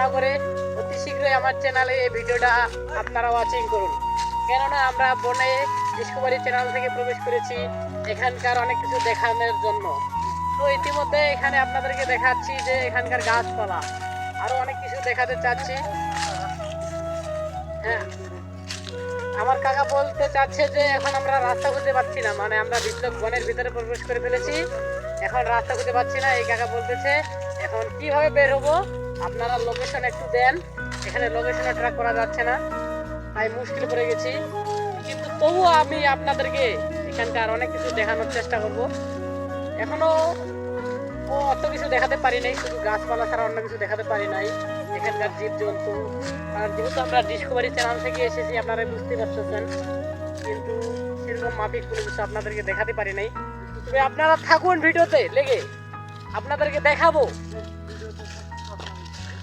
না করে অতি শীঘ্রই আমার চ্যানেলে এই ভিডিওটা আপনারা ওয়াচিং করুন। কেননা আমরা বনে ডিসকভারি চ্যানেল থেকে প্রবেশ করেছি এখানকার অনেক কিছু দেখানোর জন্য। তো ইতিমধ্যে এখানে আপনাদেরকে দেখাচ্ছি যে এখানকার গাছপালা, আরো অনেক কিছু দেখাতে চাচ্ছি। হ্যাঁ, আমার কাকা বলতে চাচ্ছে যে এখন আমরা রাস্তা খুঁজে পাচ্ছি না, মানে আমরা বনের ভিতরে প্রবেশ করে ফেলেছি, এখন রাস্তা খুঁজে পাচ্ছি না। এই কাকা বলতেছে এখন কিভাবে বের হবো, আপনারা লোকেশন একটু দেন। এখানে লোকেশনে ট্র্যাক করা যাচ্ছে না, তাই মুশকিল পড়ে গেছি। কিন্তু তবুও আমি আপনাদেরকে এখানকার অনেক কিছু দেখানোর চেষ্টা করব। এখনো অত কিছু দেখাতে পারি নাই, শুধু গাছপালা ছাড়া অন্য কিছু দেখাতে পারি নাই। এখানকার জীবজন্তু, আর যেহেতু আমরা ডিসকভারি চ্যানেল থেকে এসেছি আপনারা বুঝতে পারতেছেন, কিন্তু সেরকম মাফিক কোনো কিছু আপনাদেরকে দেখাতে পারি নাই। তবে আপনারা থাকুন ভিডিওতে লেগে, আপনাদেরকে দেখাবো।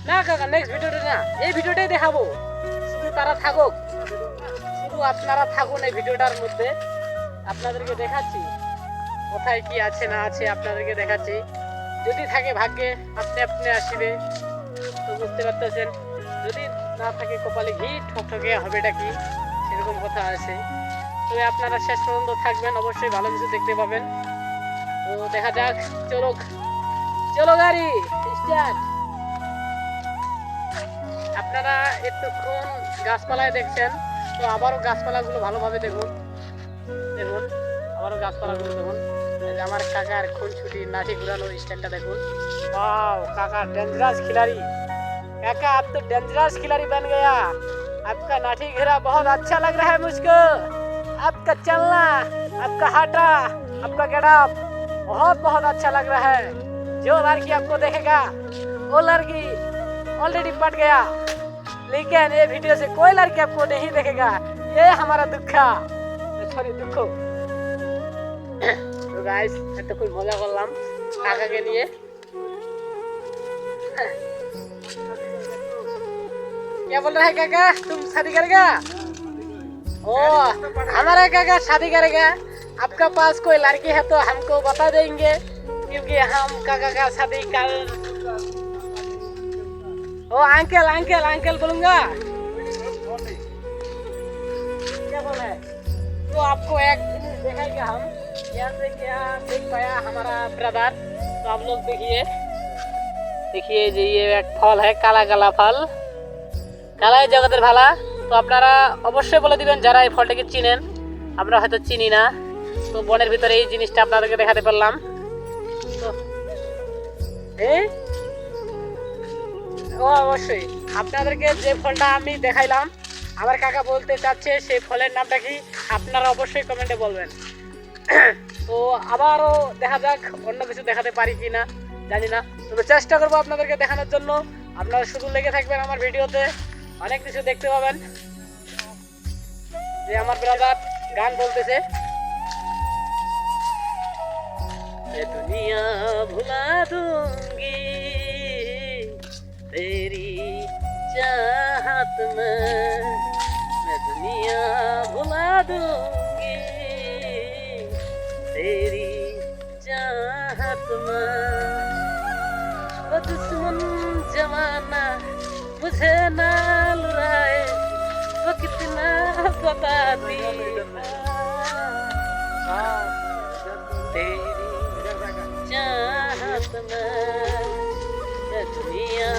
না কাকা, নেক্সট ভিডিওতে না, এই ভিডিওটাই দেখাবো। শুধু তারা থাকুক, শুধু আপনারা থাকুন এই ভিডিওটার মধ্যে। আপনাদেরকে দেখাচ্ছি কোথায় কি আছে না আছে, আপনাদেরকে দেখাচ্ছি। যদি থাকে ভাগ্যে আপনি আপনি আসবে, তো বুঝতে পারতেছেন। যদি না থাকে কপালে ঘি ঠকঠকে হবেটা কি, সেরকম কথা আছে। তবে আপনারা শেষ পর্যন্ত থাকবেন, অবশ্যই ভালো কিছু দেখতে পাবেন। তো দেখা যাক, চলো চলো গাড়ি স্টার্ট। আপনারা এতক্ষণ গাছপালায় দেখছেন, তো আবারও গাছপালাগুলো ভালোভাবে দেখুন। দেখুন আবারও গাছপালাগুলো দেখুন। এই যে আমার কাকার খুনছুটি নাটি ঘুরানোর স্টাইলটা দেখুন। वाओ काका डेंजरस खिलाड़ी। काका आप तो डेंजरस खिलाड़ी बन गया। आपका नाठी घेरा बहुत अच्छा लग रहा है मुझको। आपका चलना, आपका हाटा, आपका गेटअप बहुत बहुत अच्छा लग रहा है। जो लड़की आपको देखेगा वो लड़की ऑलरेडी पट गया, लेकिन ये वीडियो से कोई लड़की आपको नहीं देखेगा। ये हमारा दुखा, सॉरी दुखो। तो गाइस এত খুব মজা করলাম কাকাকে নিয়ে। क्या बोल रहा है काका, तुम शादी करेगा? ओ हमारा काका शादी करेगा। आपका पास कोई लड़की है तो हमको बता देंगे, क्योंकि हम काका का शादी कर। ओ अंकल अंकल अंकल बोलूंगा। क्या बोल रहे हैं? तो आपको एक जिनिस दिखाएंगे हम, यहाँ से क्या देख पाया हमारा ब्रदर। तो आप लोग देखिए, देखिए যে এক ফল है কালা কালা ফল, কালাই জগতের ভালা। তো আপনারা অবশ্যই বলে দিবেন যারা এই ফলটাকে চিনেন, আমরা হয়তো চিনি না। তো বনের ভিতরে এই জিনিসটা আপনাদেরকে দেখাতে পারলাম। তো ও অবশ্যই আপনাদেরকে যে ফলটা আমি দেখাইলাম, আমার কাকা বলতে চাচ্ছে সেই ফলের নামটা কি, আপনারা অবশ্যই কমেন্টে বলবেন। তো আবারও দেখা যাক অন্য কিছু দেখাতে পারি কি না জানি না, তবে চেষ্টা করবো আপনাদেরকে দেখানোর জন্য। আপনারা শুধু লেগে থাকবেন আমার ভিডিওতে, অনেক কিছু দেখতে পাবেন। যে আমার ব্রাদার গান বলতেছে, ये दुनिया भुला दूंगी तेरी चाहत में, मैं दुनिया भुला दूंगी तेरी चाहत में। वो दुश्मन जमाना मुझे ना लुराए, वो कितना बताती तेरी चाहत में, मैं दुनिया